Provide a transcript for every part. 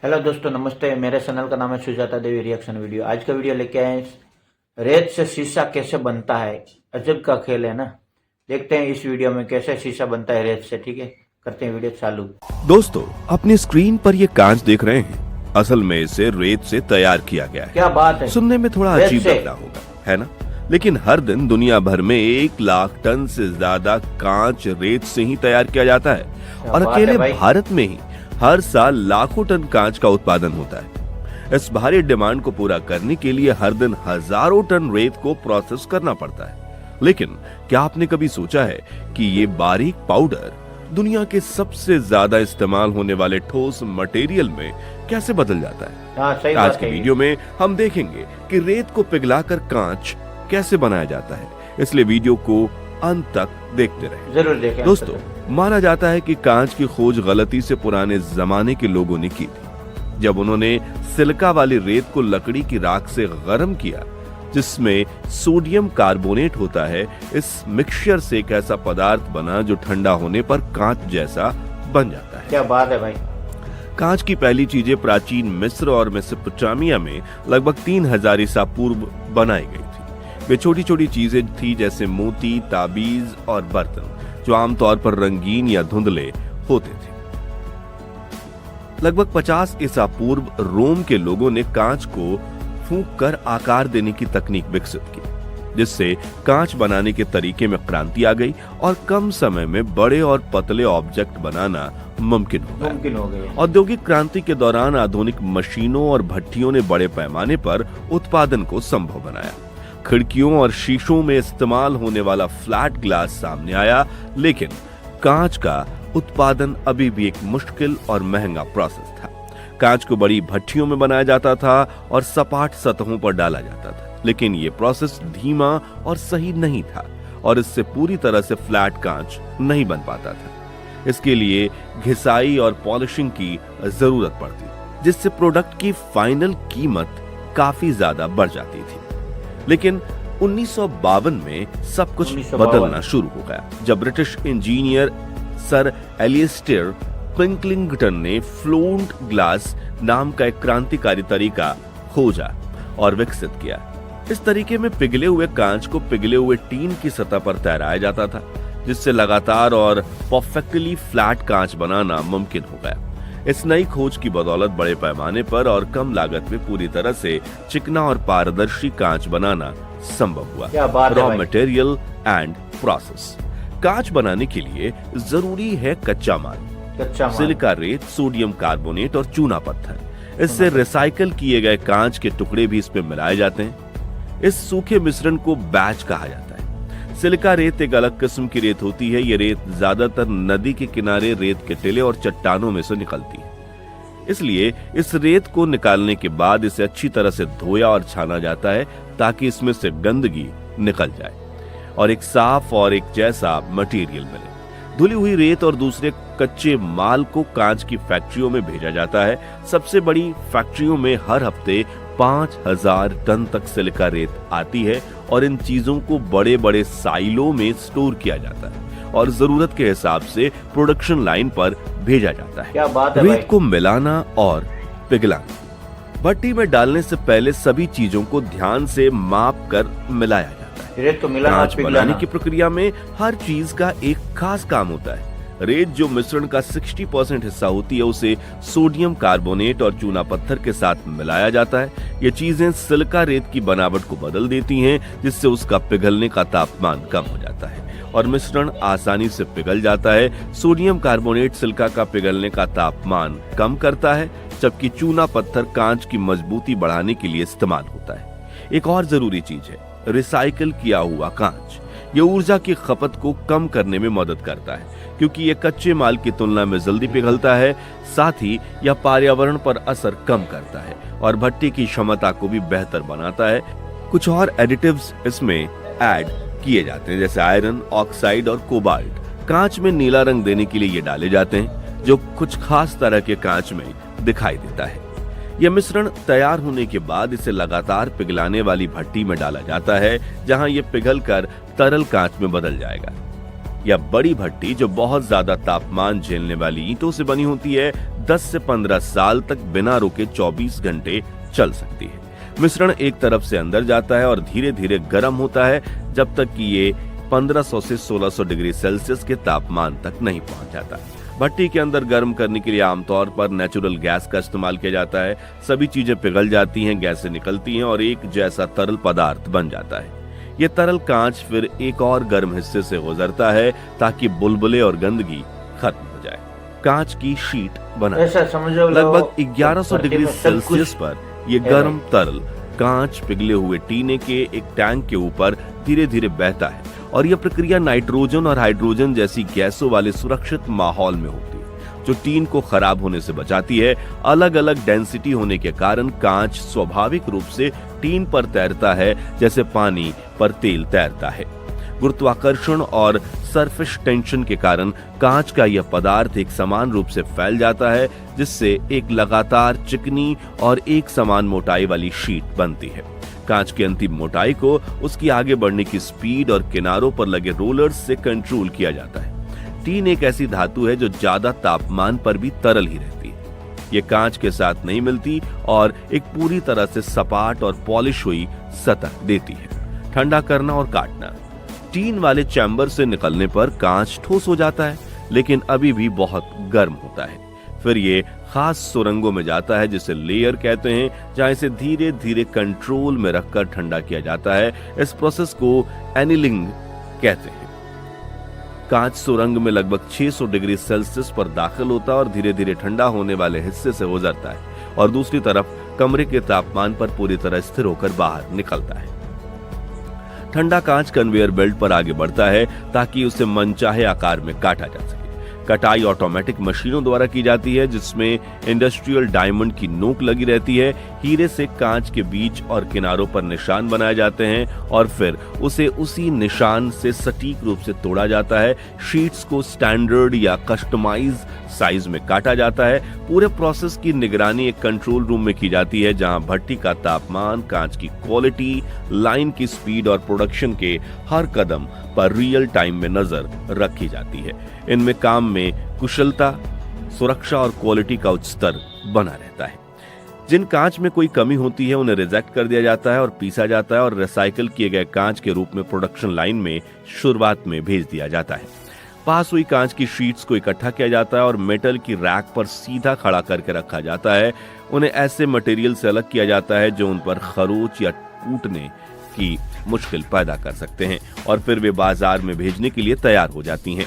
Hello दोस्तों, नमस्ते। मेरे चैनल का नाम है सुजाता देवी रिएक्शन वीडियो। आज का वीडियो लेके आए रेत से शीशा कैसे बनता है। अजब का खेल है ना। देखते हैं इस वीडियो में कैसे शीशा बनता है रेत से। ठीक है, करते हैं वीडियो चालू। दोस्तों, अपनी स्क्रीन पर ये कांच देख रहे हैं। असल में इसे रेत से तैयार किया गया है। क्या बात है। सुनने में थोड़ा रेत अजीब से? लग रहा होगा, है ना? लेकिन हर दिन दुनिया भर में 1 लाख टन से ज्यादा कांच रेत से ही तैयार किया जाता है और बात है अकेले भाई। भारत में ही हर साल लाखों टन कांच का उत्पादन होता है। इस भारी डिमांड को पूरा करने के लिए हर दिन हजारों टन रेत को प्रोसेस करना पड़ता है। लेकिन क्या आपने कभी सोचा है कि ये बारीक पाउडर दुनिया के सबसे ज्यादा इस्तेमाल होने वाले ठोस मटेरियल में कैसे बदल जाता है? हाँ, सही आज बात की है। वीडियो में हम देखेंगे कि रेत को पिघलाकर कांच कैसे बनाया जाता है। इसलिए वीडियो को अंत तक देखते रहें। जरूर देखें। दोस्तों, माना जाता है कि कांच की खोज गलती से पुराने जमाने के लोगों ने की थी, जब उन्होंने सिलिका वाली रेत को लकड़ी की राख से गर्म किया, जिसमें सोडियम कार्बोनेट होता है। इस मिक्सचर से एक ऐसा पदार्थ बना जो ठंडा होने पर कांच जैसा बन जाता है। क्या बात है भाई। कांच की पहली चीजें प्राचीन मिस्र और मेसोपोटामिया में लगभग 3000 ईसा पूर्व बनाई गई थी। वे छोटी छोटी चीजें थी, जैसे मोती, ताबीज और बर्तन, जो आमतौर पर रंगीन या धुंधले होते थे। लगभग 50 ईसा पूर्व रोम के लोगों ने कांच को फूंक कर आकार देने की तकनीक विकसित की, जिससे कांच बनाने के तरीके में क्रांति आ गई और कम समय में बड़े और पतले ऑब्जेक्ट बनाना मुमकिन हो गया। औद्योगिक क्रांति के दौरान आधुनिक मशीनों और भट्टियों ने बड़े पैमाने पर उत्पादन को संभव बनाया। खिड़कियों और शीशों में इस्तेमाल होने वाला फ्लैट ग्लास सामने आया, लेकिन कांच का उत्पादन अभी भी एक मुश्किल और महंगा प्रोसेस था। कांच को बड़ी भट्टियों में बनाया जाता था और सपाट सतहों पर डाला जाता था, लेकिन यह प्रोसेस धीमा और सही नहीं था और इससे पूरी तरह से फ्लैट कांच नहीं बन पाता था। इसके लिए घिसाई और पॉलिशिंग की जरूरत पड़ती, जिससे प्रोडक्ट की फाइनल कीमत काफी ज्यादा बढ़ जाती थी। लेकिन 1952 में सब कुछ बदलना शुरू हो गया, जब ब्रिटिश इंजीनियर सर एलिस्टर पिंकलिंगटन ने फ्लोट ग्लास नाम का एक क्रांतिकारी तरीका खोजा और विकसित किया। इस तरीके में पिघले हुए कांच को पिघले हुए टीन की सतह पर तैराया जाता था, जिससे लगातार और परफेक्टली फ्लैट कांच बनाना मुमकिन हो गया। इस नई खोज की बदौलत बड़े पैमाने पर और कम लागत में पूरी तरह से चिकना और पारदर्शी कांच बनाना संभव हुआ। Raw material and process. कांच बनाने के लिए जरूरी है कच्चा माल, सिलिका रेत, सोडियम कार्बोनेट और चूना पत्थर। इससे रिसाइकल किए गए कांच के टुकड़े भी इसमें मिलाए जाते हैं। इस सूखे मिश्रण को बैच कहा जाता है। सिलिका रेत एक अलग किस्म की रेत होती है। ये रेत ज्यादातर नदी के किनारे रेत के टीले और चट्टानों में से निकलती है। इसलिए इस रेत को निकालने के बाद इसे अच्छी तरह से धोया और छाना जाता है, ताकि इसमें से गंदगी निकल जाए और एक साफ और एक जैसा मटेरियल मिले। धुली हुई रेत और दूसरे कच्चे माल को कांच की फैक्ट्रियों में भेजा जाता है। सबसे बड़ी फैक्ट्रियों में हर हफ्ते 5000 टन तक सिलिका रेत आती है और इन चीजों को बड़े बड़े साइलों में स्टोर किया जाता है और जरूरत के हिसाब से प्रोडक्शन लाइन पर भेजा जाता है। क्या बात है रेत भाई। को मिलाना और पिघलाना। भट्टी में डालने से पहले सभी चीजों को ध्यान से माप कर मिलाया जाता है। रेत को मिलाना, कांच बनाने की प्रक्रिया में हर चीज का एक खास काम होता है। रेत जो मिश्रण का 60% हिस्सा होती है, उसे सोडियम कार्बोनेट और चूना पत्थर के साथ मिलाया जाता है। ये चीजें सिलिका रेत की बनावट को बदल देती हैं, जिससे उसका पिघलने का तापमान कम हो जाता है और मिश्रण आसानी से पिघल जाता है। सोडियम कार्बोनेट सिलिका का पिघलने का तापमान कम करता है, जबकि चूना पत्थर कांच की मजबूती बढ़ाने के लिए इस्तेमाल होता है। एक और जरूरी चीज है रिसाइकल किया हुआ कांच। ये ऊर्जा की खपत को कम करने में मदद करता है, क्योंकि ये कच्चे माल की तुलना में जल्दी पिघलता है। साथ ही यह पर्यावरण पर असर कम करता है और भट्टी की क्षमता को भी बेहतर बनाता है। कुछ और एडिटिव्स इसमें ऐड किए जाते हैं, जैसे आयरन ऑक्साइड और कोबाल्ट। कांच में नीला रंग देने के लिए ये डाले जाते हैं, जो कुछ खास तरह के कांच में दिखाई देता है। यह मिश्रण तैयार होने के बाद इसे लगातार पिघलाने वाली भट्टी में डाला जाता है, जहां यह पिघलकर तरल कांच में बदल जाएगा। या बड़ी भट्टी जो बहुत ज्यादा तापमान झेलने वाली ईंटों से बनी होती है 10 से 15 साल तक बिना रुके 24 घंटे चल सकती है। मिश्रण एक तरफ से अंदर जाता है और धीरे धीरे गर्म होता है जब तक कि ये 1500 से 1600 डिग्री सेल्सियस के तापमान तक नहीं पहुंच जाता। भट्टी के अंदर गर्म करने के लिए आमतौर पर नेचुरल गैस का इस्तेमाल किया जाता है। सभी चीजें पिघल जाती हैं, गैसें निकलती हैं और एक जैसा तरल पदार्थ बन जाता है। ये तरल कांच फिर एक और गर्म हिस्से से गुजरता है ताकि बुलबुले और गंदगी खत्म हो जाए। कांच की शीट बना लगभग 1100 डिग्री सेल्सियस पर ये गर्म तरल कांच पिघले हुए टीने के एक टैंक के ऊपर धीरे धीरे बहता है और यह प्रक्रिया नाइट्रोजन और हाइड्रोजन जैसी गैसों वाले सुरक्षित माहौल में होती है जो टीन को खराब होने से बचाती है। अलग अलग डेंसिटी होने के कारण कांच स्वाभाविक रूप से टीन पर तैरता है जैसे पानी पर तेल तैरता है। गुरुत्वाकर्षण और सरफेस टेंशन के कारण कांच का यह पदार्थ एक समान रूप से फैल जाता है जिससे एक लगातार चिकनी और एक समान मोटाई वाली शीट बनती है। कांच की अंतिम मोटाई को उसकी आगे बढ़ने की स्पीड और किनारों पर लगे रोलर्स से कंट्रोल किया जाता है। टीन एक ऐसी धातु है जो ज्यादा तापमान पर भी तरल ही रहती है। ये कांच के साथ नहीं मिलती और एक पूरी तरह से सपाट और पॉलिश हुई सतह देती है। ठंडा करना और काटना। टीन वाले चैम्बर से निकलने पर कांच ठोस हो जाता है लेकिन अभी भी बहुत गर्म होता है। फिर ये खास सुरंगों में जाता है जिसे लेयर कहते हैं जहां इसे धीरे धीरे कंट्रोल में रखकर ठंडा किया जाता है। इस प्रोसेस को एनीलिंग कहते हैं। कांच सुरंग में लगभग 600 डिग्री सेल्सियस पर दाखिल होता है और धीरे धीरे ठंडा होने वाले हिस्से से गुजरता है और दूसरी तरफ कमरे के तापमान पर पूरी तरह स्थिर होकर बाहर निकलता है। ठंडा कांच कन्वेयर बेल्ट पर आगे बढ़ता है ताकि उसे मनचाहे आकार में काटा जा सके। कटाई ऑटोमेटिक मशीनों द्वारा की जाती है जिसमें इंडस्ट्रियल डायमंड की नोक लगी रहती है। हीरे से कांच के बीच और किनारों पर निशान बनाए जाते हैं और फिर उसे उसी निशान से सटीक रूप से तोड़ा जाता है। शीट्स को स्टैंडर्ड या कस्टमाइज साइज में काटा जाता है। पूरे प्रोसेस की निगरानी एक कंट्रोल रूम में की जाती है जहां भट्टी का तापमान, कांच की क्वालिटी, लाइन की स्पीड और प्रोडक्शन के हर कदम पर रियल टाइम में नजर रखी जाती है। इनमें काम में कुशलता, सुरक्षा और क्वालिटी का उच्च स्तर बना रहता है। जिन कांच में कोई कमी होती है उन्हें रिजेक्ट कर दिया जाता है और पीसा जाता है और रिसाइकल किए गए कांच के रूप में प्रोडक्शन लाइन में शुरुआत में भेज दिया जाता है। पास हुई कांच की शीट्स को इकट्ठा किया जाता है और मेटल की रैक पर सीधा खड़ा करके रखा जाता है। उन्हें ऐसे मटेरियल से अलग किया जाता है जो उन पर खरोच या टूटने की मुश्किल पैदा कर सकते हैं और फिर वे बाजार में भेजने के लिए तैयार हो जाती हैं।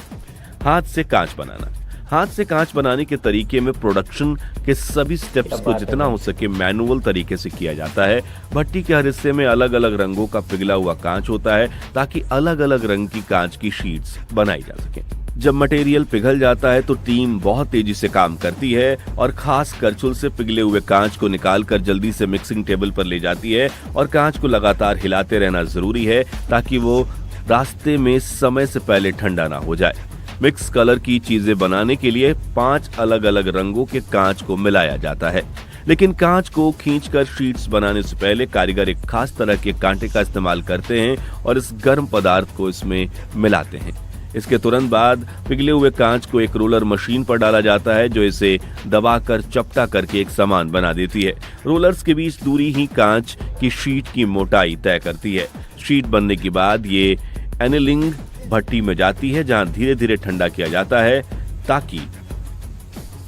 हाथ से कांच बनाना। हाथ से कांच बनाने के तरीके में प्रोडक्शन के सभी स्टेप्स को जितना हो सके मैनुअल तरीके से किया जाता है। भट्टी के हर हिस्से में अलग अलग रंगों का पिघला हुआ कांच होता है ताकि अलग अलग रंग की कांच की शीट्स बनाई जा सके। जब मटेरियल पिघल जाता है तो टीम बहुत तेजी से काम करती है और खास करछुल से पिघले हुए कांच को निकालकर जल्दी से मिक्सिंग टेबल पर ले जाती है और कांच को लगातार हिलाते रहना जरूरी है ताकि वो रास्ते में समय से पहले ठंडा ना हो जाए। मिक्स कलर की चीजें बनाने के लिए 5 अलग अलग रंगों के कांच को मिलाया जाता है, लेकिन कांच को खींचकर शीट्स बनाने से पहले कारीगर एक खास तरह के कांटे का इस्तेमाल करते हैं और इस गर्म पदार्थ को इसमें मिलाते हैं। इसके तुरंत बाद पिघले हुए कांच को एक रोलर मशीन पर डाला जाता है जो इसे दबाकर चपटा करके एक समान बना देती है। रोलर्स के बीच दूरी ही कांच की शीट की मोटाई तय करती है। शीट बनने के बाद ये एनीलिंग भट्टी में जाती है जहां धीरे धीरे ठंडा किया जाता है ताकि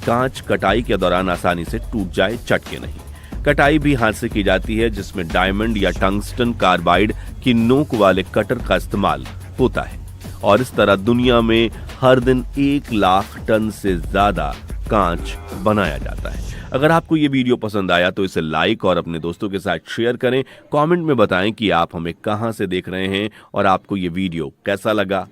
कांच कटाई के दौरान आसानी से टूट जाए, चटके नहीं। कटाई भी हाथ से की जाती है जिसमें डायमंड या टंगस्टन कार्बाइड की नोक वाले कटर का इस्तेमाल होता है और इस तरह दुनिया में हर दिन 1 लाख टन से ज्यादा कांच बनाया जाता है। अगर आपको ये वीडियो पसंद आया तो इसे लाइक और अपने दोस्तों के साथ शेयर करें। कमेंट में बताएं कि आप हमें कहां से देख रहे हैं और आपको ये वीडियो कैसा लगा।